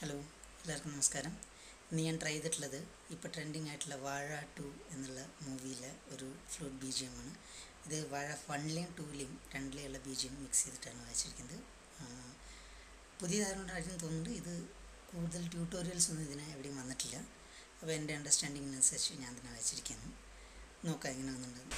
Hello, എല്ലാവർക്കും നമസ്കാരം. ഇന്ന് ഞാൻ ട്രൈ ചെയ്തിട്ടുള്ളത് ഇപ്പോൾ ട്രെൻഡിങ് ആയിട്ടുള്ള വാഴ 2 എന്നുള്ള മൂവിയിലെ ഒരു ഫ്ലൂട്ട് ബി ജി എം ആണ്. ഇത് വാഴ 1ലെയും 2ലെയും രണ്ടിലെയുള്ള ബി ജി എം മിക്സ് ചെയ്തിട്ടാണ് വായിച്ചിരിക്കുന്നത്. പുതിയതായതുകൊണ്ടായിരിക്കും തോന്നുന്നുണ്ട്. ഇത് കൂടുതൽ ട്യൂട്ടോറിയൽസ് ഒന്നും ഇതിന് എവിടെയും വന്നിട്ടില്ല. അപ്പോൾ എൻ്റെ അണ്ടർസ്റ്റാൻഡിങ്ങിനനുസരിച്ച് ഞാൻ തന്നെ വായിച്ചിരിക്കുന്നു. നോക്കാം എങ്ങനെ വന്നിട്ടുണ്ട്.